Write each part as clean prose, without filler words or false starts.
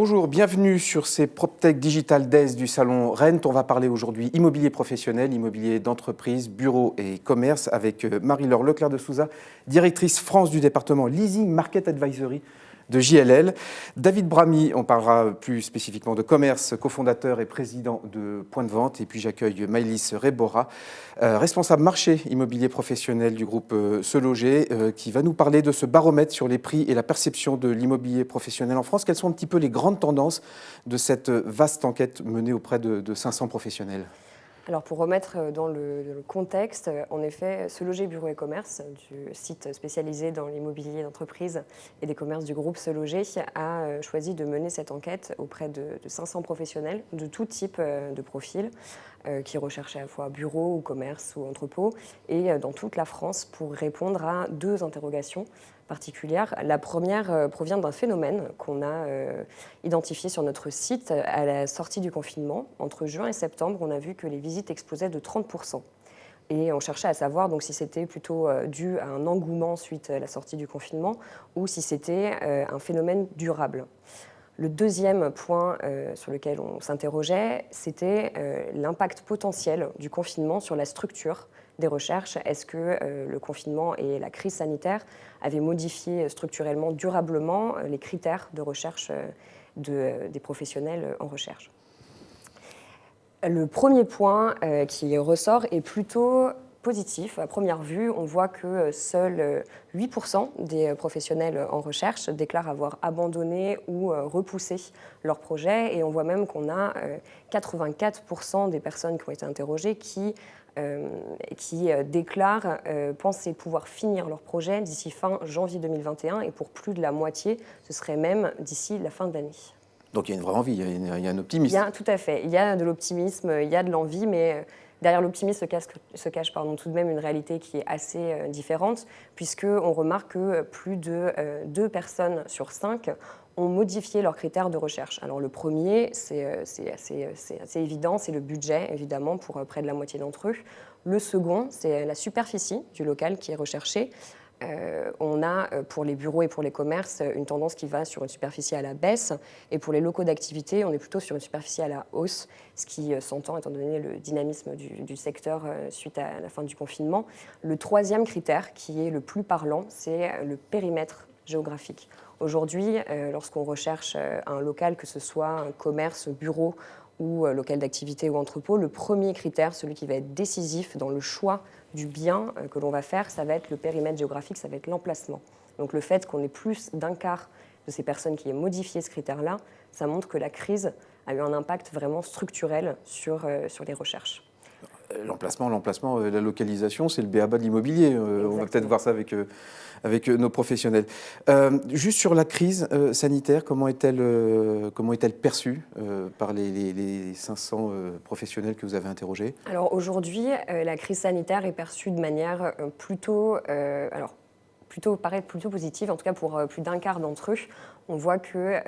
Bonjour, bienvenue sur ces PropTech Digital Days du salon Rennes. On va parler aujourd'hui immobilier professionnel, immobilier d'entreprise, bureau et commerce avec Marie-Laure Leclerc de Souza, directrice France du département Leasing Market Advisory de JLL. David Bramy, on parlera plus spécifiquement de commerce, cofondateur et président de Point de Vente. Et puis j'accueille Maëlys Rebora, responsable marché immobilier professionnel du groupe Se Loger, qui va nous parler de ce baromètre sur les prix et la perception de l'immobilier professionnel en France. Quelles sont un petit peu les grandes tendances de cette vaste enquête menée auprès de 500 professionnels ? Alors pour remettre dans le contexte, en effet, Se Loger Bureau et Commerce, du site spécialisé dans l'immobilier d'entreprise et des commerces du groupe Se Loger, a choisi de mener cette enquête auprès de 500 professionnels de tout type de profil, qui recherchaient à la fois bureau ou commerce ou entrepôt, et dans toute la France pour répondre à deux interrogations particulière. La première provient d'un phénomène qu'on a identifié sur notre site à la sortie du confinement. Entre juin et septembre, on a vu que les visites explosaient de 30%. Et on cherchait à savoir donc, si c'était plutôt dû à un engouement suite à la sortie du confinement ou si c'était un phénomène durable. Le deuxième point sur lequel on s'interrogeait, c'était l'impact potentiel du confinement sur la structure des recherches. Est-ce que le confinement et la crise sanitaire avaient modifié structurellement, durablement, les critères de recherche des professionnels en recherche ? Le premier point qui ressort est plutôt positif. À première vue, on voit que seuls 8% des professionnels en recherche déclarent avoir abandonné ou repoussé leur projet, et on voit même qu'on a 84% des personnes qui ont été interrogées qui déclarent penser pouvoir finir leur projet d'ici fin janvier 2021, et pour plus de la moitié, ce serait même d'ici la fin de l'année. Donc il y a une vraie envie, il y a un optimisme. Tout à fait, il y a de l'optimisme, il y a de l'envie, mais derrière l'optimisme se cache tout de même une réalité qui est assez différente, puisqu'on remarque que plus de 2 personnes sur 5 ont modifié leurs critères de recherche. Alors le premier, c'est assez évident, c'est le budget, évidemment, pour près de la moitié d'entre eux. Le second, c'est la superficie du local qui est recherchée. On a, pour les bureaux et pour les commerces, une tendance qui va sur une superficie à la baisse. Et pour les locaux d'activité, on est plutôt sur une superficie à la hausse, ce qui s'entend étant donné le dynamisme du secteur suite à la fin du confinement. Le troisième critère, qui est le plus parlant, c'est le périmètre géographique. Aujourd'hui, lorsqu'on recherche un local, que ce soit un commerce, bureau ou local d'activité ou entrepôt, le premier critère, celui qui va être décisif dans le choix du bien que l'on va faire, ça va être le périmètre géographique, ça va être l'emplacement. Donc le fait qu'on ait plus d'un quart de ces personnes qui aient modifié ce critère-là, ça montre que la crise a eu un impact vraiment structurel sur les recherches. L'emplacement, la localisation, c'est le b.a.-ba de l'immobilier. On va peut-être voir ça avec nos professionnels. Juste sur la crise sanitaire, comment est-elle perçue par les 500 professionnels que vous avez interrogés ? Alors aujourd'hui, la crise sanitaire est perçue de manière plutôt positive, en tout cas pour plus d'un quart d'entre eux. On voit que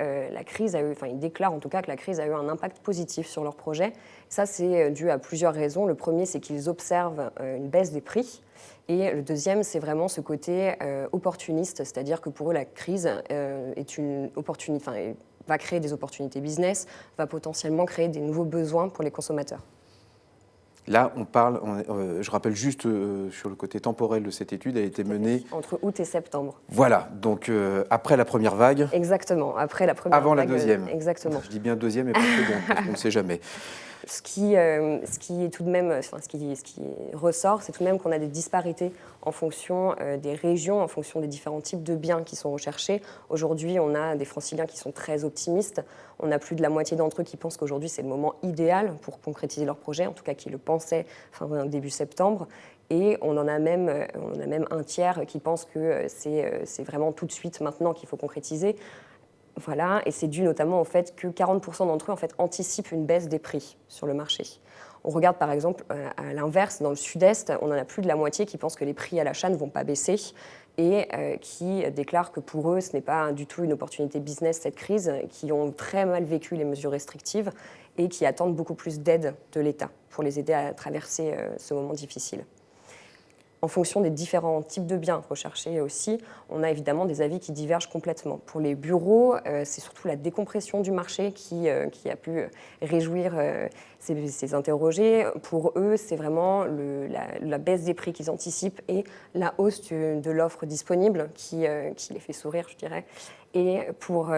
ils déclarent en tout cas que la crise a eu un impact positif sur leur projet. Ça, c'est dû à plusieurs raisons. Le premier, c'est qu'ils observent une baisse des prix. Et le deuxième, c'est vraiment ce côté opportuniste, c'est-à-dire que pour eux, la crise est une opportunité, va créer des opportunités business, va potentiellement créer des nouveaux besoins pour les consommateurs. Là, on parle, je rappelle juste sur le côté temporel de cette étude, elle a été menée entre août et septembre. Voilà, donc après la première vague. Exactement, après la première avant vague. Avant la deuxième. Exactement. Je dis bien deuxième et pas seconde, parce qu'on ne sait jamais. Ce qui est tout de même, ce qui ressort, c'est tout de même qu'on a des disparités en fonction des régions, en fonction des différents types de biens qui sont recherchés. Aujourd'hui, on a des franciliens qui sont très optimistes. On a plus de la moitié d'entre eux qui pensent qu'aujourd'hui, c'est le moment idéal pour concrétiser leur projet, en tout cas qui le pensaient début septembre. Et on en a même un tiers qui pense que c'est vraiment tout de suite, maintenant, qu'il faut concrétiser. Voilà, et c'est dû notamment au fait que 40% d'entre eux anticipent une baisse des prix sur le marché. On regarde par exemple à l'inverse, dans le sud-est, on en a plus de la moitié qui pensent que les prix à l'achat ne vont pas baisser et qui déclarent que pour eux, ce n'est pas du tout une opportunité business, cette crise, qui ont très mal vécu les mesures restrictives et qui attendent beaucoup plus d'aide de l'État pour les aider à traverser ce moment difficile. En fonction des différents types de biens recherchés aussi, on a évidemment des avis qui divergent complètement. Pour les bureaux, c'est surtout la décompression du marché qui a pu réjouir ces interrogés. Pour eux, c'est vraiment la baisse des prix qu'ils anticipent et la hausse de l'offre disponible qui les fait sourire, je dirais. Et pour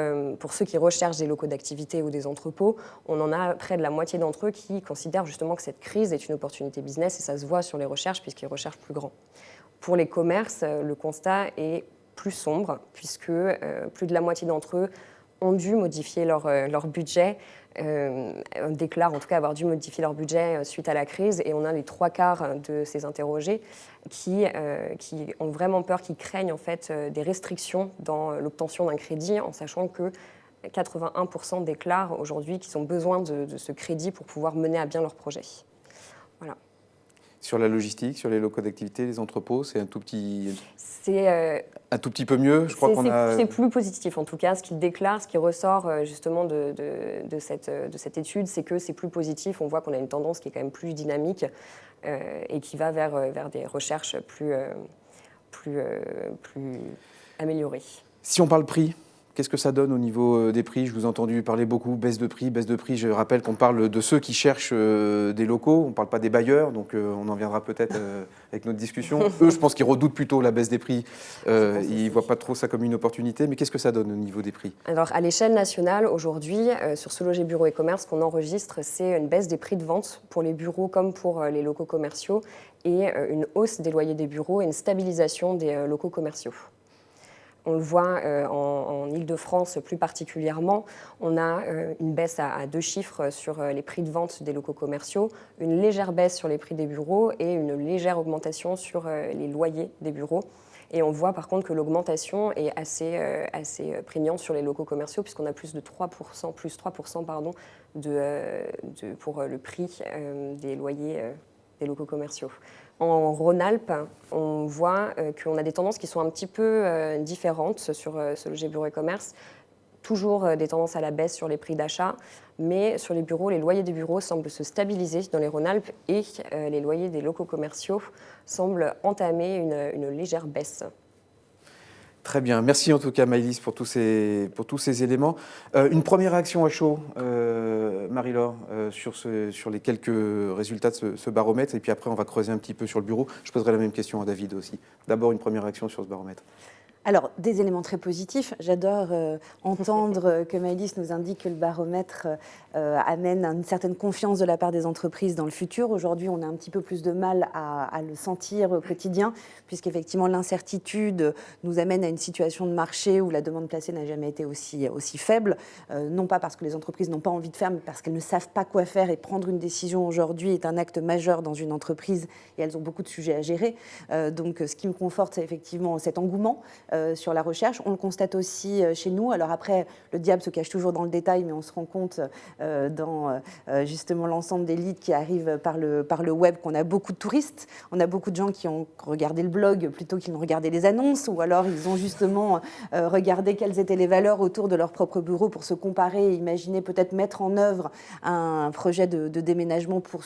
ceux qui recherchent des locaux d'activité ou des entrepôts, on en a près de la moitié d'entre eux qui considèrent justement que cette crise est une opportunité business et ça se voit sur les recherches puisqu'ils recherchent plus grand. Pour les commerces, le constat est plus sombre puisque plus de la moitié d'entre eux ont dû modifier leur budget, déclarent en tout cas avoir dû modifier leur budget suite à la crise, et on a les 3/4 de ces interrogés qui ont vraiment peur, qui craignent en fait des restrictions dans l'obtention d'un crédit, en sachant que 81% déclarent aujourd'hui qu'ils ont besoin de ce crédit pour pouvoir mener à bien leur projet. Voilà. Sur la logistique, sur les locaux d'activité, les entrepôts, c'est un tout petit peu mieux. Je crois c'est plus positif en tout cas. Ce qu'il déclare, ce qui ressort justement de cette étude, c'est que c'est plus positif. On voit qu'on a une tendance qui est quand même plus dynamique et qui va vers des recherches plus améliorées. Si on parle prix, qu'est-ce que ça donne au niveau des prix? Je vous ai entendu parler beaucoup, baisse de prix, baisse de prix. Je rappelle qu'on parle de ceux qui cherchent des locaux, on ne parle pas des bailleurs, donc on en viendra peut-être avec notre discussion. Eux, je pense qu'ils redoutent plutôt la baisse des prix. Ils ne voient pas trop ça comme une opportunité, mais qu'est-ce que ça donne au niveau des prix? Alors, à l'échelle nationale, aujourd'hui, sur Se Loger Bureau et Commerce, ce qu'on enregistre, c'est une baisse des prix de vente pour les bureaux comme pour les locaux commerciaux et une hausse des loyers des bureaux et une stabilisation des locaux commerciaux. On le voit en Île-de-France plus particulièrement, on a une baisse à 2 chiffres sur les prix de vente des locaux commerciaux, une légère baisse sur les prix des bureaux et une légère augmentation sur les loyers des bureaux. Et on voit par contre que l'augmentation est assez prégnante sur les locaux commerciaux puisqu'on a plus 3% pour le prix des loyers des locaux commerciaux. En Rhône-Alpes, on voit qu'on a des tendances qui sont un petit peu différentes sur Se Loger Bureau et Commerce. Toujours des tendances à la baisse sur les prix d'achat, mais sur les bureaux, les loyers des bureaux semblent se stabiliser dans les Rhône-Alpes et les loyers des locaux commerciaux semblent entamer une légère baisse. Très bien. Merci en tout cas, Maëlys, pour tous ces éléments. Une première réaction à chaud, Marie-Laure, sur les quelques résultats de ce baromètre, et puis après, on va creuser un petit peu sur le bureau. Je poserai la même question à David aussi. D'abord, une première réaction sur ce baromètre. Alors, des éléments très positifs. J'adore entendre que Maëlys nous indique que le baromètre amène une certaine confiance de la part des entreprises dans le futur. Aujourd'hui, on a un petit peu plus de mal à le sentir au quotidien, puisqu'effectivement, l'incertitude nous amène à une situation de marché où la demande placée n'a jamais été aussi faible. Non pas parce que les entreprises n'ont pas envie de faire, mais parce qu'elles ne savent pas quoi faire. Et prendre une décision aujourd'hui est un acte majeur dans une entreprise et elles ont beaucoup de sujets à gérer. Donc, ce qui me conforte, c'est effectivement cet engouement sur la recherche. On le constate aussi chez nous. Alors après, le diable se cache toujours dans le détail, mais on se rend compte dans justement l'ensemble des leads qui arrivent par le web qu'on a beaucoup de touristes. On a beaucoup de gens qui ont regardé le blog plutôt qu'ils n'ont regardé les annonces, ou alors ils ont justement regardé quelles étaient les valeurs autour de leur propre bureau pour se comparer et imaginer peut-être mettre en œuvre un projet de déménagement pour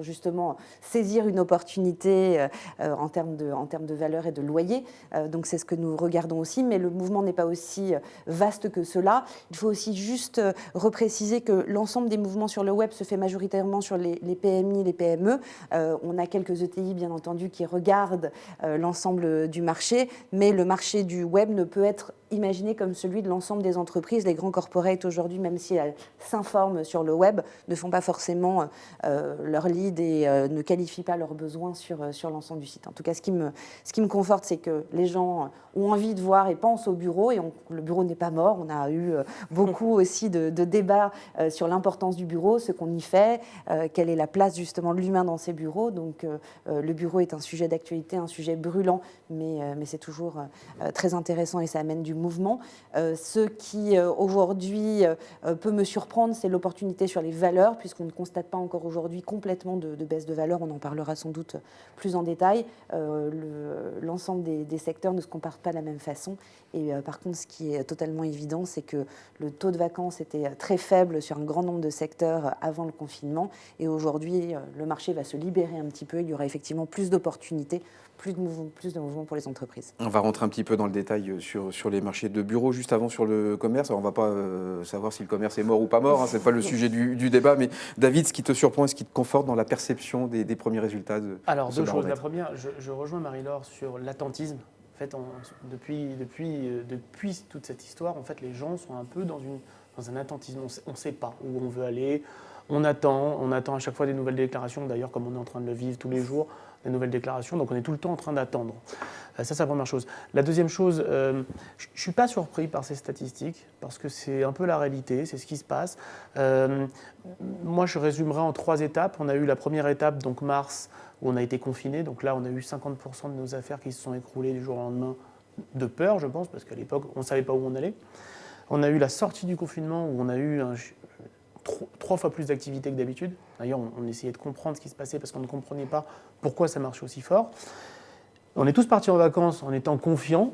justement saisir une opportunité en termes de valeur et de loyer. Donc c'est ce que nous regardons aussi, mais le mouvement n'est pas aussi vaste que cela. Il faut aussi juste repréciser que l'ensemble des mouvements sur le web se fait majoritairement sur les PMI, les PME. On a quelques ETI, bien entendu, qui regardent l'ensemble du marché, mais le marché du web ne peut être imaginé comme celui de l'ensemble des entreprises. Les grands corporates aujourd'hui, même si elles s'informent sur le web, ne font pas forcément leur lead et ne qualifient pas leurs besoins sur l'ensemble du site. En tout cas, ce qui me conforte, c'est que les gens ont envie de voir et pensent au bureau, et le bureau n'est pas mort. On a eu beaucoup aussi de débats sur l'importance du bureau, ce qu'on y fait, quelle est la place justement de l'humain dans ces bureaux. Donc le bureau est un sujet d'actualité, un sujet brûlant, mais c'est toujours très intéressant et ça amène du mouvement. Ce qui aujourd'hui peut me surprendre, c'est l'opportunité sur les valeurs, puisqu'on ne constate pas encore aujourd'hui complètement de baisse de valeur. On en parlera sans doute plus en détail. L'ensemble des secteurs ne se comportent pas de la même façon. Et par contre, ce qui est totalement évident, c'est que le taux de vacances était très faible sur un grand nombre de secteurs avant le confinement. Et aujourd'hui, le marché va se libérer un petit peu. Il y aura effectivement plus d'opportunités, plus de mouvements pour les entreprises. On va rentrer un petit peu dans le détail sur les marchés de bureaux. Juste avant, sur le commerce, alors on ne va pas savoir si le commerce est mort ou pas mort, hein, ce n'est pas le sujet du débat. Mais David, ce qui te surprend et ce qui te conforte dans la perception des premiers résultats de Alors, ce deux choses. La baromètre? première, je rejoins Marie-Laure sur l'attentisme. En fait, depuis toute cette histoire, en fait, les gens sont un peu dans un attentisme. On ne sait pas où on veut aller. On attend à chaque fois des nouvelles déclarations, d'ailleurs, comme on est en train de le vivre tous les jours, des nouvelles déclarations. Donc, on est tout le temps en train d'attendre. Ça, c'est la première chose. La deuxième chose, je ne suis pas surpris par ces statistiques, parce que c'est un peu la réalité, c'est ce qui se passe. Moi, je résumerai en 3 étapes. On a eu la première étape, donc mars, où on a été confiné. Donc là, on a eu 50% de nos affaires qui se sont écroulées du jour au lendemain, de peur, je pense, parce qu'à l'époque, on ne savait pas où on allait. On a eu la sortie du confinement, où on a eu 3 fois plus d'activité que d'habitude. D'ailleurs, on essayait de comprendre ce qui se passait, parce qu'on ne comprenait pas pourquoi ça marchait aussi fort. On est tous partis en vacances en étant confiants,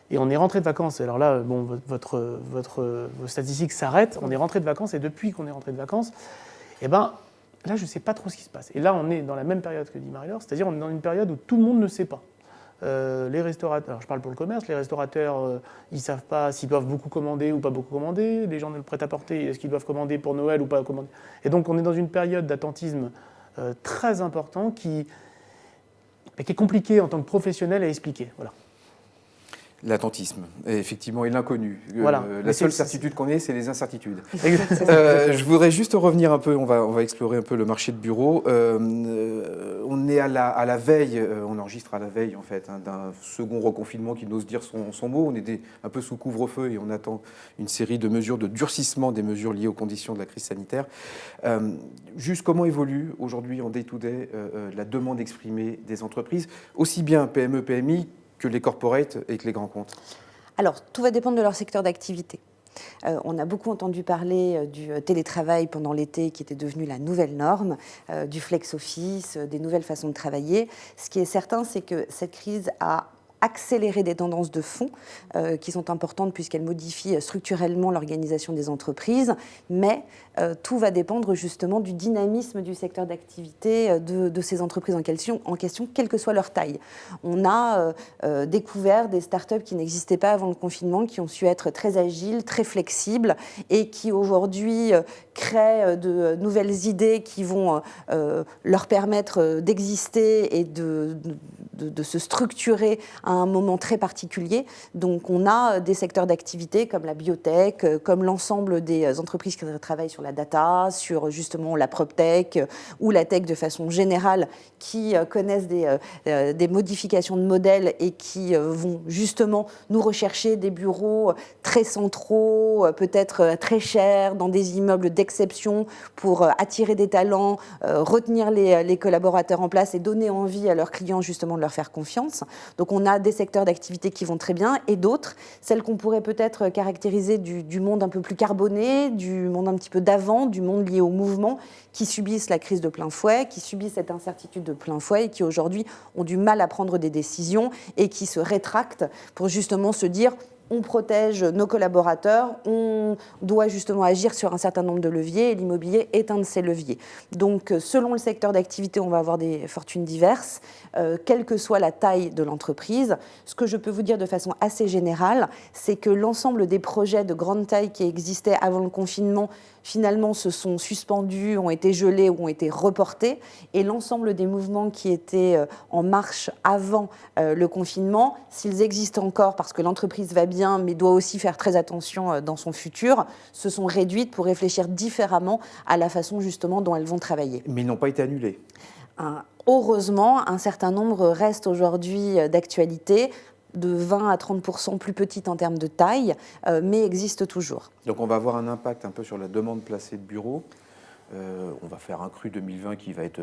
et on est rentré de vacances. Alors là, bon, vos statistiques s'arrêtent. On est rentré de vacances, et depuis qu'on est rentré de vacances, eh ben, là, je ne sais pas trop ce qui se passe. Et là, on est dans la même période que dit Marie-Laure, c'est-à-dire on est dans une période où tout le monde ne sait pas. Les restaurateurs, alors je parle pour le commerce, les restaurateurs, ils ne savent pas s'ils doivent beaucoup commander ou pas beaucoup commander. Les gens de prêt-à-porter, est-ce qu'ils doivent commander pour Noël ou pas commander. Et donc, on est dans une période d'attentisme très important qui est compliqué en tant que professionnel à expliquer. Voilà. L'attentisme, effectivement, et l'inconnu. Voilà. La seule certitude qu'on ait, c'est les incertitudes. Exactement. Je voudrais juste revenir un peu, on va explorer un peu le marché de bureau. On est à la veille, on enregistre à la veille en fait, hein, d'un second reconfinement qui n'ose dire son mot. On est un peu sous couvre-feu et on attend une série de mesures de durcissement des mesures liées aux conditions de la crise sanitaire. Juste comment évolue aujourd'hui en day-to-day la demande exprimée des entreprises, aussi bien PME, PMI, que les corporates et que les grands comptes? Alors, tout va dépendre de leur secteur d'activité. On a beaucoup entendu parler du télétravail pendant l'été qui était devenu la nouvelle norme, du flex-office, des nouvelles façons de travailler. Ce qui est certain, c'est que cette crise a accélérer des tendances de fond qui sont importantes puisqu'elles modifient structurellement l'organisation des entreprises, mais tout va dépendre justement du dynamisme du secteur d'activité de ces entreprises en question, quelle que soit leur taille. On a découvert des startups qui n'existaient pas avant le confinement, qui ont su être très agiles, très flexibles et qui aujourd'hui créent de nouvelles idées qui vont leur permettre d'exister et de se structurer à un moment très particulier. Donc on a des secteurs d'activité comme la biotech, comme l'ensemble des entreprises qui travaillent sur la data, sur justement la proptech ou la tech de façon générale, qui connaissent des modifications de modèles et qui vont justement nous rechercher des bureaux très centraux, peut-être très chers, dans des immeubles d'exception pour attirer des talents, retenir les collaborateurs en place et donner envie à leurs clients justement de leur faire confiance. Donc on a des secteurs d'activité qui vont très bien et d'autres, celles qu'on pourrait peut-être caractériser du monde un peu plus carboné, du monde un petit peu d'avant, du monde lié au mouvement, qui subissent la crise de plein fouet, qui subissent cette incertitude de plein fouet et qui aujourd'hui ont du mal à prendre des décisions et qui se rétractent pour justement se dire on protège nos collaborateurs, on doit justement agir sur un certain nombre de leviers et l'immobilier est un de ces leviers. Donc selon le secteur d'activité, on va avoir des fortunes diverses, quelle que soit la taille de l'entreprise. Ce que je peux vous dire de façon assez générale, c'est que l'ensemble des projets de grande taille qui existaient avant le confinement finalement se sont suspendus, ont été gelés ou ont été reportés. Et l'ensemble des mouvements qui étaient en marche avant le confinement, s'ils existent encore parce que l'entreprise va bien, mais doit aussi faire très attention dans son futur, se sont réduites pour réfléchir différemment à la façon justement dont elles vont travailler. Mais ils n'ont pas été annulés. Heureusement, un certain nombre restent aujourd'hui d'actualité, de 20 à 30% plus petites en termes de taille, mais existent toujours. Donc on va avoir un impact un peu sur la demande placée de bureaux. On va faire un cru 2020 qui va être...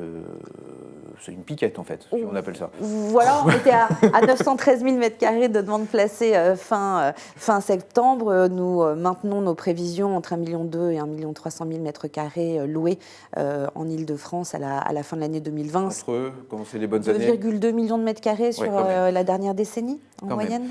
c'est une piquette, en fait, si on appelle ça. Voilà, on était à 913 000 m² de demande placée fin septembre. Nous maintenons nos prévisions entre 1,2 million et 1,3 million m² loués en Île-de-France à la fin de l'année 2020. Entre, quand c'est les bonnes années. 2,2 millions de m² sur la dernière décennie, en moyenne.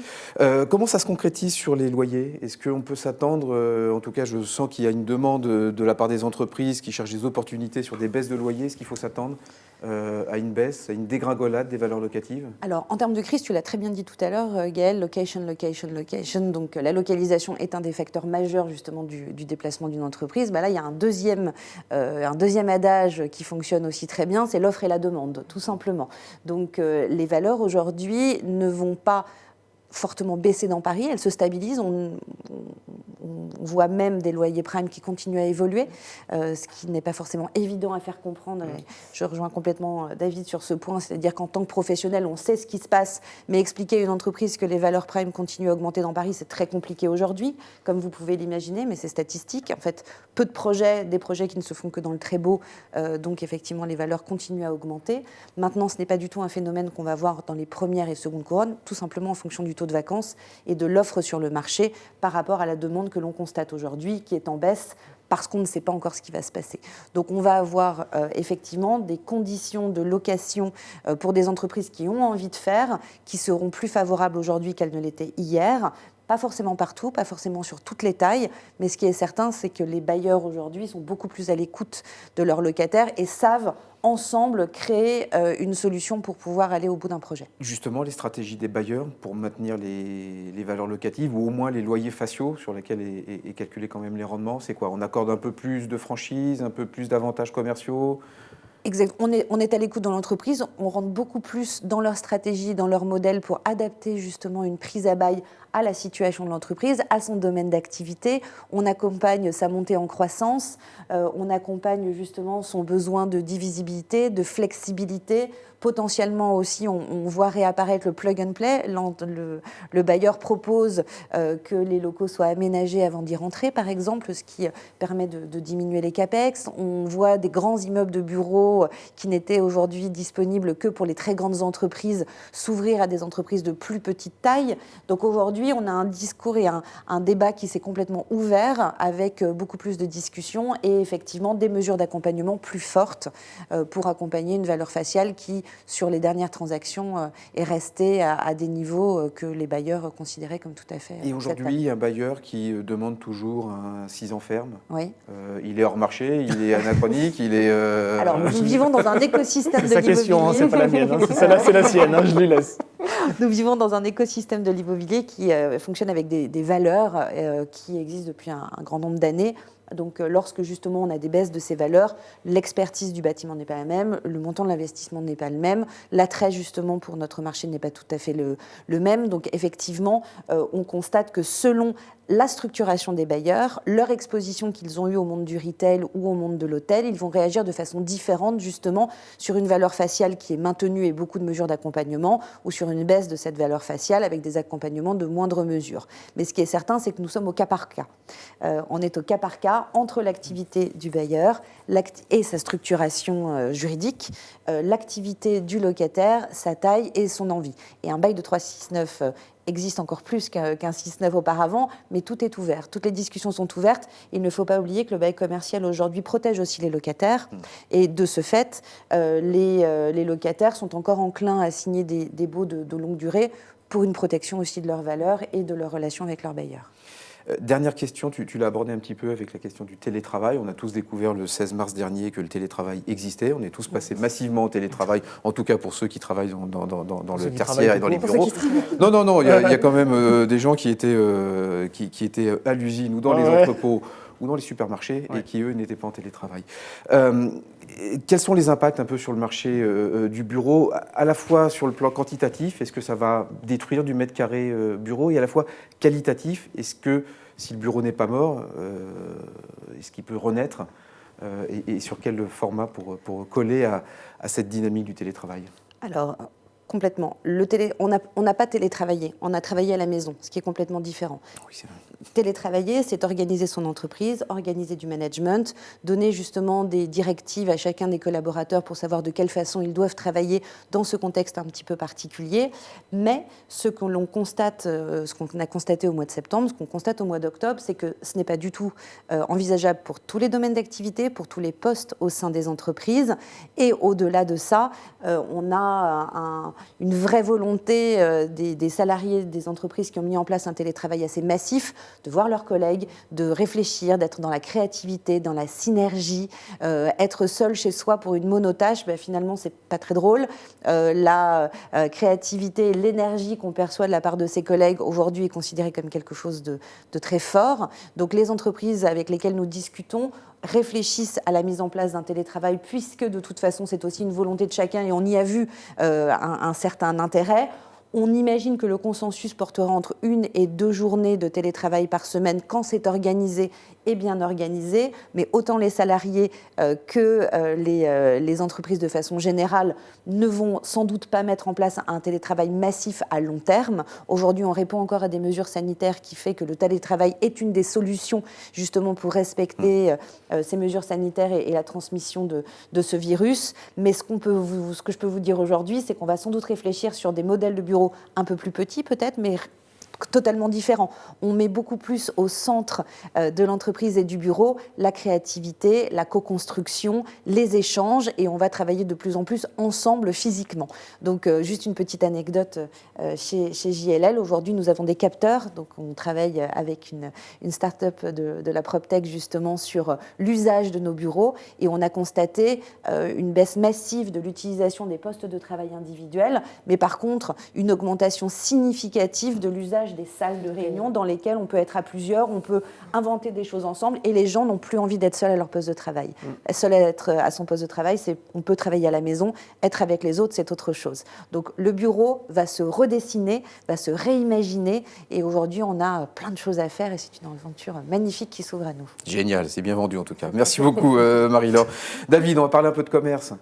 Comment ça se concrétise sur les loyers? Est-ce qu'on peut s'attendre, en tout cas je sens qu'il y a une demande de la part des entreprises qui cherchent des opportunités sur des baisses de loyers. Est-ce qu'il faut s'attendre à une baisse, à une dégringolade des valeurs locatives? Alors, en termes de crise, tu l'as très bien dit tout à l'heure, Gaëlle, location. Donc, la localisation est un des facteurs majeurs, justement, du déplacement d'une entreprise. Là, il y a un deuxième adage qui fonctionne aussi très bien, c'est l'offre et la demande, tout simplement. Donc, les valeurs, aujourd'hui, ne vont pas fortement baissé dans Paris, elle se stabilise. On voit même des loyers prime qui continuent à évoluer, ce qui n'est pas forcément évident à faire comprendre. Et je rejoins complètement David sur ce point, c'est-à-dire qu'en tant que professionnel, on sait ce qui se passe, mais expliquer à une entreprise que les valeurs prime continuent à augmenter dans Paris, c'est très compliqué aujourd'hui, comme vous pouvez l'imaginer, mais c'est statistique. En fait, peu de projets, des projets qui ne se font que dans le très beau, donc effectivement, les valeurs continuent à augmenter. Maintenant, ce n'est pas du tout un phénomène qu'on va voir dans les premières et secondes couronnes, tout simplement en fonction du taux de vacances et de l'offre sur le marché par rapport à la demande que l'on constate aujourd'hui, qui est en baisse parce qu'on ne sait pas encore ce qui va se passer. Donc on va avoir effectivement des conditions de location pour des entreprises qui ont envie de faire, qui seront plus favorables aujourd'hui qu'elles ne l'étaient hier. Pas forcément partout, pas forcément sur toutes les tailles, mais ce qui est certain, c'est que les bailleurs aujourd'hui sont beaucoup plus à l'écoute de leurs locataires et savent ensemble créer une solution pour pouvoir aller au bout d'un projet. Justement, les stratégies des bailleurs pour maintenir les valeurs locatives ou au moins les loyers faciaux sur lesquels est calculé quand même les rendements, c'est quoi? On accorde un peu plus de franchise, un peu plus d'avantages commerciaux? Exact. On est à l'écoute dans l'entreprise, on rentre beaucoup plus dans leur stratégie, dans leur modèle pour adapter justement une prise à bail à la situation de l'entreprise, à son domaine d'activité. On accompagne sa montée en croissance, on accompagne justement son besoin de divisibilité, de flexibilité. Potentiellement aussi, on voit réapparaître le plug and play. Le bailleur propose que les locaux soient aménagés avant d'y rentrer, par exemple, ce qui permet de diminuer les capex. On voit des grands immeubles de bureaux qui n'étaient aujourd'hui disponibles que pour les très grandes entreprises s'ouvrir à des entreprises de plus petite taille. Donc aujourd'hui, on a un discours et un débat qui s'est complètement ouvert avec beaucoup plus de discussions et effectivement des mesures d'accompagnement plus fortes pour accompagner une valeur faciale qui, sur les dernières transactions, est restée à des niveaux que les bailleurs considéraient comme tout à fait... Et aujourd'hui, un bailleur qui demande toujours un 6 ans ferme, oui. Il est hors marché, il est anachronique, il est... Alors, nous vivons dans un écosystème de l'immobilier. C'est sa question, c'est pas la mienne, celle-là c'est la sienne, je lui laisse. Nous vivons dans un écosystème de l'immobilier qui fonctionne avec des valeurs qui existent depuis un grand nombre d'années. Donc, lorsque justement on a des baisses de ces valeurs, l'expertise du bâtiment n'est pas la même, le montant de l'investissement n'est pas le même, l'attrait justement pour notre marché n'est pas tout à fait le même. Donc, effectivement, on constate que selon la structuration des bailleurs, leur exposition qu'ils ont eue au monde du retail ou au monde de l'hôtel, ils vont réagir de façon différente justement sur une valeur faciale qui est maintenue et beaucoup de mesures d'accompagnement ou sur une baisse de cette valeur faciale avec des accompagnements de moindre mesure. Mais ce qui est certain, c'est que nous sommes au cas par cas. On est au cas par cas entre l'activité du bailleur et sa structuration juridique, l'activité du locataire, sa taille et son envie. Et un bail de 369 existe encore plus qu'un 6-9 auparavant, mais tout est ouvert. Toutes les discussions sont ouvertes. Il ne faut pas oublier que le bail commercial aujourd'hui protège aussi les locataires. Et de ce fait, les locataires sont encore enclins à signer des baux de longue durée pour une protection aussi de leurs valeurs et de leur relation avec leurs bailleurs. Dernière question, tu l'as abordé un petit peu avec la question du télétravail. On a tous découvert le 16 mars dernier que le télétravail existait. On est tous passés massivement au télétravail, en tout cas pour ceux qui travaillent dans le tertiaire et dans les bureaux. Non, il y a quand même des gens qui étaient à l'usine ou dans les entrepôts ou dans les supermarchés et qui, eux, n'étaient pas en télétravail. Quels sont les impacts un peu sur le marché du bureau, à la fois sur le plan quantitatif, est-ce que ça va détruire du mètre carré bureau, et à la fois qualitatif, est-ce que si le bureau n'est pas mort, est-ce qu'il peut renaître et sur quel format pour coller à cette dynamique du télétravail? Alors, Complètement. On n'a pas télétravaillé, on a travaillé à la maison, ce qui est complètement différent. Oui, c'est vrai. Télétravailler, c'est organiser son entreprise, organiser du management, donner justement des directives à chacun des collaborateurs pour savoir de quelle façon ils doivent travailler dans ce contexte un petit peu particulier. Mais ce que l'on constate, ce qu'on a constaté au mois de septembre, ce qu'on constate au mois d'octobre, c'est que ce n'est pas du tout envisageable pour tous les domaines d'activité, pour tous les postes au sein des entreprises. Et au-delà de ça, on a une vraie volonté des salariés des entreprises qui ont mis en place un télétravail assez massif, de voir leurs collègues, de réfléchir, d'être dans la créativité, dans la synergie. Être seul chez soi pour une monotâche, finalement, c'est pas très drôle. La créativité et l'énergie qu'on perçoit de la part de ses collègues, aujourd'hui, est considérée comme quelque chose de très fort. Donc, les entreprises avec lesquelles nous discutons réfléchissent à la mise en place d'un télétravail, puisque de toute façon, c'est aussi une volonté de chacun et on y a vu un certain intérêt. On imagine que le consensus portera entre 1 et 2 journées de télétravail par semaine quand c'est organisé et bien organisé, mais autant les salariés que les entreprises de façon générale ne vont sans doute pas mettre en place un télétravail massif à long terme. Aujourd'hui, on répond encore à des mesures sanitaires qui fait que le télétravail est une des solutions justement pour respecter ces mesures sanitaires et la transmission de ce virus. Mais ce que je peux vous dire aujourd'hui, c'est qu'on va sans doute réfléchir sur des modèles de bureaux un peu plus petits peut-être, mais totalement différent. On met beaucoup plus au centre de l'entreprise et du bureau la créativité, la co-construction, les échanges, et on va travailler de plus en plus ensemble physiquement. Donc, juste une petite anecdote chez JLL. Aujourd'hui, nous avons des capteurs. Donc, on travaille avec une start-up de la PropTech justement sur l'usage de nos bureaux, et on a constaté une baisse massive de l'utilisation des postes de travail individuels, mais par contre, une augmentation significative de l'usage des salles de réunion dans lesquelles on peut être à plusieurs, on peut inventer des choses ensemble, et les gens n'ont plus envie d'être seuls à leur poste de travail. Seul à être à son poste de travail, on peut travailler à la maison, être avec les autres, c'est autre chose. Donc le bureau va se redessiner, va se réimaginer, et aujourd'hui on a plein de choses à faire, et c'est une aventure magnifique qui s'ouvre à nous. Génial, c'est bien vendu en tout cas. Merci beaucoup Marie-Laure. David, on va parler un peu de commerce.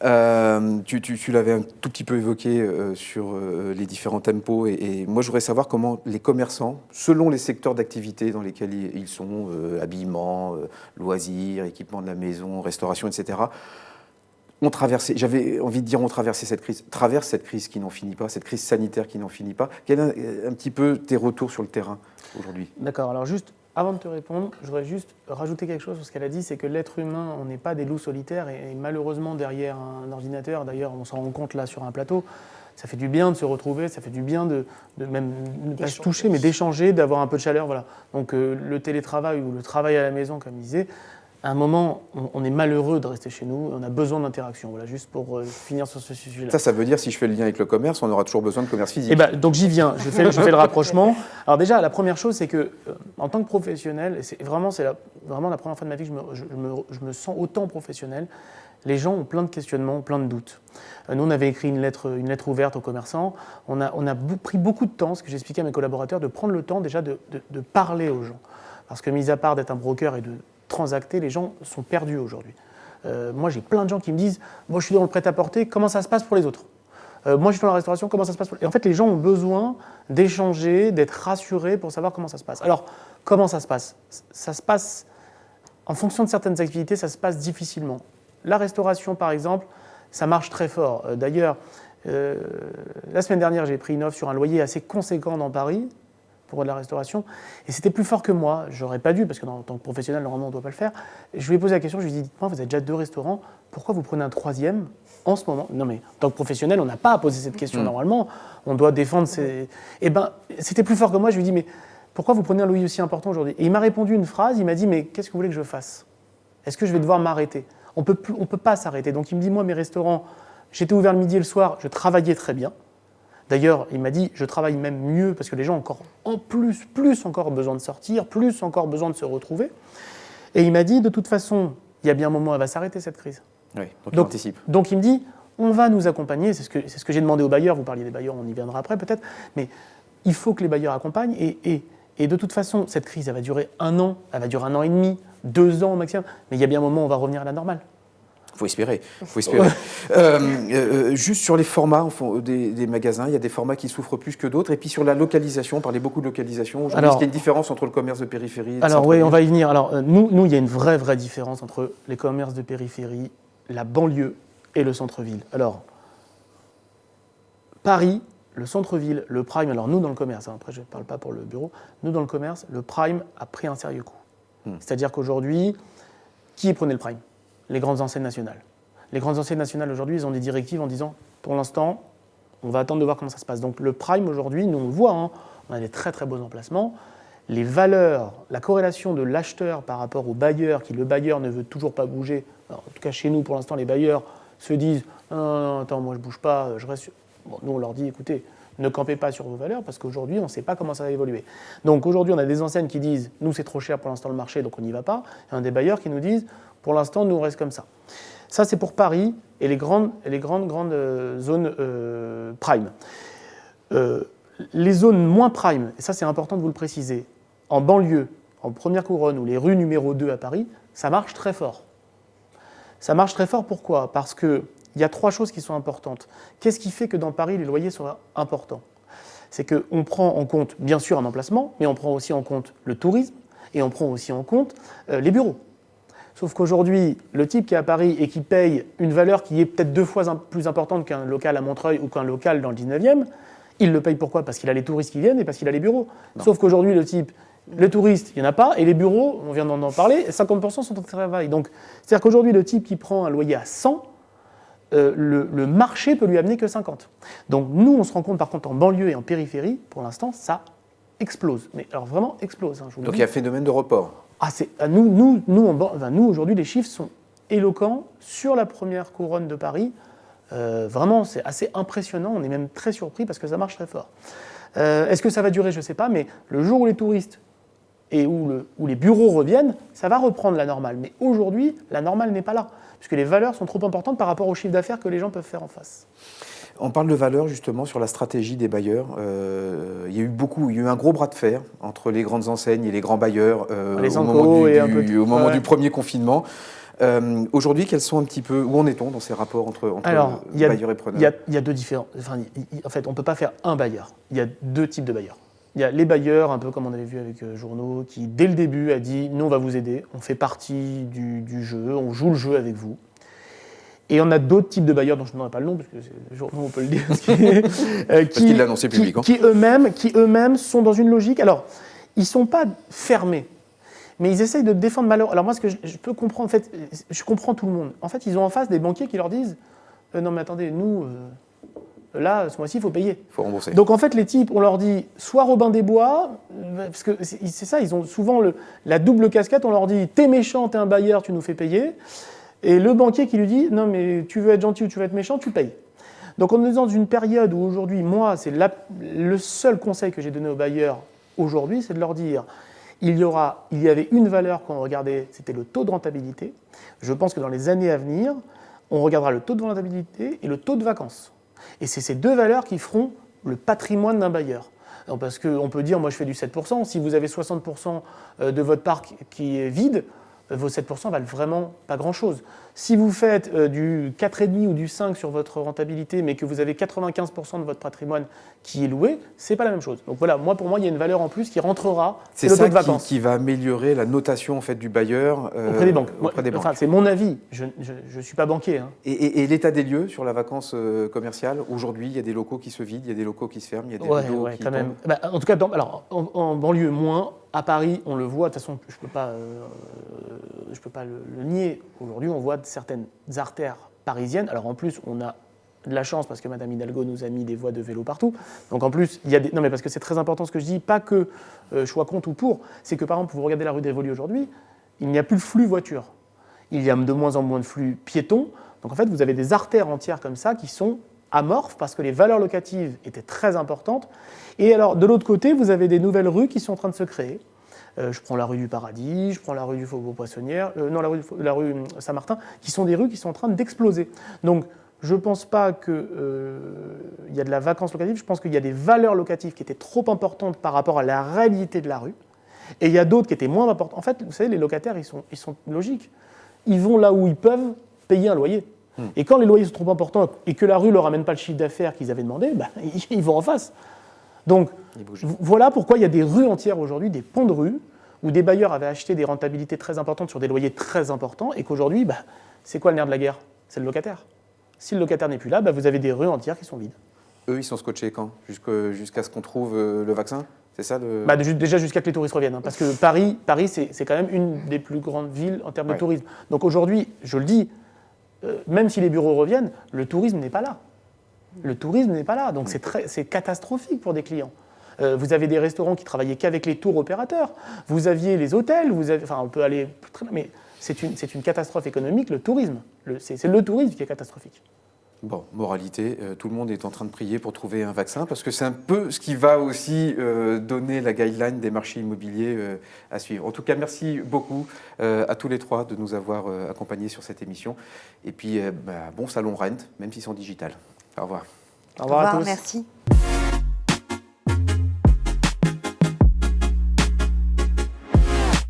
Tu l'avais un tout petit peu évoqué sur les différents tempos, et moi je voudrais savoir comment les commerçants, selon les secteurs d'activité dans lesquels ils sont, habillement, loisirs, équipement de la maison, restauration, etc., ont traversé, j'avais envie de dire traversé cette crise qui n'en finit pas, cette crise sanitaire qui n'en finit pas. Quel est un petit peu tes retours sur le terrain aujourd'hui ? D'accord, alors juste avant de te répondre, je voudrais juste rajouter quelque chose sur ce qu'elle a dit, c'est que l'être humain, on n'est pas des loups solitaires, et malheureusement derrière un ordinateur, d'ailleurs on s'en rend compte là sur un plateau, ça fait du bien de se retrouver, ça fait du bien de même ne pas se toucher, mais d'échanger, d'avoir un peu de chaleur, voilà. Donc le télétravail ou le travail à la maison, comme il disait, à un moment, on est malheureux de rester chez nous, on a besoin d'interaction. Voilà, juste pour finir sur ce sujet-là. Ça veut dire, si je fais le lien avec le commerce, on aura toujours besoin de commerce physique. Donc j'y viens, je fais le rapprochement. Alors déjà, la première chose, c'est que en tant que professionnel, et c'est vraiment la première fois de ma vie que je me sens autant professionnel, les gens ont plein de questionnements, plein de doutes. Nous, on avait écrit une lettre ouverte aux commerçants. On a pris beaucoup de temps, ce que j'expliquais à mes collaborateurs, de prendre le temps déjà de parler aux gens. Parce que, mis à part d'être un broker et de transacter, les gens sont perdus aujourd'hui. Moi, j'ai plein de gens qui me disent « Moi, je suis dans le prêt-à-porter, comment ça se passe pour les autres ? Moi, je suis dans la restauration, comment ça se passe pour les autres ?» Et en fait, les gens ont besoin d'échanger, d'être rassurés pour savoir comment ça se passe. Alors, comment ça se passe ? Ça se passe, en fonction de certaines activités, ça se passe difficilement. La restauration, par exemple, ça marche très fort. D'ailleurs, la semaine dernière, j'ai pris une offre sur un loyer assez conséquent dans Paris, pour de la restauration, et c'était plus fort que moi. J'aurais pas dû, parce que en tant que professionnel, normalement, on ne doit pas le faire. Je lui ai posé la question, je lui ai dit, dites-moi, vous avez déjà 2 restaurants, pourquoi vous prenez un 3e en ce moment ? Non, mais en tant que professionnel, on n'a pas à poser cette question normalement, on doit défendre ses... Eh bien, c'était plus fort que moi, je lui ai dit, mais pourquoi vous prenez un loyer aussi important aujourd'hui ? Et il m'a répondu une phrase, il m'a dit, mais qu'est-ce que vous voulez que je fasse ? Est-ce que je vais devoir m'arrêter ? On peut pas s'arrêter. Donc il me dit, moi, mes restaurants, j'étais ouvert le midi et le soir, je travaillais très bien. D'ailleurs, il m'a dit, je travaille même mieux parce que les gens ont encore, en plus encore besoin de sortir, plus encore besoin de se retrouver. Et il m'a dit, de toute façon, il y a bien un moment, elle va s'arrêter cette crise. Oui, donc il anticipe. Donc il me dit, on va nous accompagner, c'est ce que j'ai demandé aux bailleurs, vous parliez des bailleurs, on y viendra après peut-être, mais il faut que les bailleurs accompagnent, et de toute façon, cette crise, elle va durer 1 an, elle va durer 1 an et demi, 2 ans au maximum, mais il y a bien un moment où on va revenir à la normale. Faut espérer. Juste sur les formats des magasins, il y a des formats qui souffrent plus que d'autres. Et puis sur la localisation, on parlait beaucoup de localisation. Aujourd'hui, est-ce qu'il y a une différence entre le commerce de périphérie et de Alors oui, centre-ville? on va y venir. Alors nous, il y a une vraie différence entre les commerces de périphérie, la banlieue et le centre-ville. Alors, Paris, le centre-ville, le prime, alors nous dans le commerce, après je ne parle pas pour le bureau, nous dans le commerce, le prime a pris un sérieux coup. C'est-à-dire qu'aujourd'hui, qui prenait le prime? Les grandes enseignes nationales. Les grandes enseignes nationales aujourd'hui, ils ont des directives en disant, pour l'instant, on va attendre de voir comment ça se passe. Donc le prime aujourd'hui, nous on le voit, hein, on a des très beaux emplacements. Les valeurs, la corrélation de l'acheteur par rapport au bailleur, le bailleur ne veut toujours pas bouger. Alors, en tout cas chez nous, pour l'instant, les bailleurs se disent non, attends, moi je bouge pas, je reste. Bon, nous on leur dit écoutez, ne campez pas sur vos valeurs parce qu'aujourd'hui on ne sait pas comment ça va évoluer. Donc aujourd'hui on a des enseignes qui disent nous c'est trop cher pour l'instant le marché donc on n'y va pas. Et on a des bailleurs qui nous disent pour l'instant nous on reste comme ça. Ça c'est pour Paris et les grandes zones prime. Les zones moins prime, et ça c'est important de vous le préciser, en banlieue, en première couronne ou les rues numéro 2 à Paris, ça marche très fort. Ça marche très fort pourquoi? Parce qu'il y a 3 choses qui sont importantes. Qu'est-ce qui fait que dans Paris les loyers sont importants? C'est qu'on prend en compte bien sûr un emplacement, mais on prend aussi en compte le tourisme et on prend aussi en compte les bureaux. Sauf qu'aujourd'hui, le type qui est à Paris et qui paye une valeur qui est peut-être 2 fois plus importante qu'un local à Montreuil ou qu'un local dans le 19e, il le paye pourquoi? Parce qu'il a les touristes qui viennent et parce qu'il a les bureaux. Non. Sauf qu'aujourd'hui, le touriste, il n'y en a pas, et les bureaux, on vient d'en parler, 50% sont en travail. Donc, c'est-à-dire qu'aujourd'hui, le type qui prend un loyer à 100, le marché peut lui amener que 50. Donc, nous, on se rend compte, par contre, en banlieue et en périphérie, pour l'instant, ça explose. Mais alors, vraiment explose. Hein, je vous Donc, il y a un phénomène de report. Nous, aujourd'hui, les chiffres sont éloquents sur la première couronne de Paris. Vraiment, c'est assez impressionnant. On est même très surpris parce que ça marche très fort. Est-ce que ça va durer? Je ne sais pas, mais le jour où les touristes et où les bureaux reviennent, ça va reprendre la normale. Mais aujourd'hui, la normale n'est pas là, puisque les valeurs sont trop importantes par rapport au chiffre d'affaires que les gens peuvent faire en face. On parle de valeurs justement sur la stratégie des bailleurs. Il y a eu un gros bras de fer entre les grandes enseignes et les grands bailleurs au moment du premier confinement. Aujourd'hui, quels sont un petit peu, où en est-on dans ces rapports entre bailleurs et preneurs? Il y a deux différents. En fait, on ne peut pas faire un bailleur. Il y a 2 types de bailleurs. Il y a les bailleurs, un peu comme on avait vu avec Journaux, qui dès le début a dit nous on va vous aider, on fait partie du jeu, on joue le jeu avec vous. Et on a d'autres types de bailleurs dont je ne donnerai pas le nom, parce que Journaux, on peut le dire, parce qu'il l'a annoncé publiquement. Qui eux-mêmes sont dans une logique. Alors, ils ne sont pas fermés, mais ils essayent de défendre malheur. Alors moi, ce que je peux comprendre, en fait, je comprends tout le monde. En fait, ils ont en face des banquiers qui leur disent non mais attendez, nous, là, ce mois-ci, il faut payer. Il faut rembourser. Donc en fait, les types, on leur dit soit Robin des Bois, parce que c'est ça, ils ont souvent la double casquette, on leur dit t'es méchant, t'es un bailleur, tu nous fais payer. Et le banquier qui lui dit non mais tu veux être gentil ou tu veux être méchant, tu payes. Donc on est dans une période où aujourd'hui, moi, c'est le seul conseil que j'ai donné aux bailleurs aujourd'hui, c'est de leur dire il y avait une valeur qu'on regardait, c'était le taux de rentabilité. Je pense que dans les années à venir, on regardera le taux de rentabilité et le taux de vacances. Et c'est ces 2 valeurs qui feront le patrimoine d'un bailleur. Donc parce qu'on peut dire, moi je fais du 7%, si vous avez 60% de votre parc qui est vide, vos 7% valent vraiment pas grand-chose. Si vous faites du 4,5 ou du 5 sur votre rentabilité, mais que vous avez 95% de votre patrimoine qui est loué, c'est pas la même chose. Donc voilà, pour moi, il y a une valeur en plus qui rentrera. C'est le ça taux de vacances. Qui va améliorer la notation en fait, du bailleur auprès des banques. Enfin, c'est mon avis. Je ne suis pas banquier. Hein. Et l'état des lieux sur la vacance commerciale, aujourd'hui, il y a des locaux qui se vident, il y a des locaux qui se ferment, il y a des rideaux qui quand même. tombent. En tout cas, en banlieue, moins. À Paris, on le voit, de toute façon, je ne peux pas le nier. Aujourd'hui, on voit certaines artères parisiennes. Alors en plus, on a de la chance parce que Madame Hidalgo nous a mis des voies de vélo partout. Donc en plus, il y a des... Non mais parce que c'est très important ce que je dis, pas que je sois contre ou pour, c'est que par exemple, vous regardez la rue de Rivoli aujourd'hui, il n'y a plus de flux voitures. Il y a de moins en moins de flux piétons. Donc en fait, vous avez des artères entières comme ça qui sont amorphes parce que les valeurs locatives étaient très importantes. Et alors, de l'autre côté, vous avez des nouvelles rues qui sont en train de se créer. Je prends la rue du Paradis, je prends la rue du Faubourg-Poissonnière, la rue Saint-Martin, qui sont des rues qui sont en train d'exploser. Donc, je ne pense pas qu'il y a de la vacance locative, je pense qu'il y a des valeurs locatives qui étaient trop importantes par rapport à la réalité de la rue. Et il y a d'autres qui étaient moins importantes. En fait, vous savez, les locataires, ils sont logiques. Ils vont là où ils peuvent payer un loyer. Et quand les loyers sont trop importants et que la rue ne leur amène pas le chiffre d'affaires qu'ils avaient demandé, ils vont en face. Donc voilà pourquoi il y a des rues entières aujourd'hui, des ponts de rue, où des bailleurs avaient acheté des rentabilités très importantes sur des loyers très importants, et qu'aujourd'hui, c'est quoi le nerf de la guerre? C'est le locataire. Si le locataire n'est plus là, vous avez des rues entières qui sont vides. Eux, ils sont scotchés quand? Jusqu'à ce qu'on trouve le vaccin? C'est ça le... Déjà jusqu'à que les touristes reviennent. Parce que Paris c'est quand même une des plus grandes villes en termes de tourisme. Donc aujourd'hui, je le dis, même si les bureaux reviennent, le tourisme n'est pas là. Le tourisme n'est pas là. Donc c'est catastrophique pour des clients. Vous avez des restaurants qui travaillaient qu'avec les tours opérateurs. Vous aviez les hôtels. On peut aller très loin, mais c'est une catastrophe économique, le tourisme. C'est le tourisme qui est catastrophique. Bon, moralité, tout le monde est en train de prier pour trouver un vaccin, parce que c'est un peu ce qui va aussi donner la guideline des marchés immobiliers à suivre. En tout cas, merci beaucoup à tous les trois de nous avoir accompagnés sur cette émission. Et puis, bon salon Rent, même si c'est en digital. Au revoir. Au revoir à tous. Merci.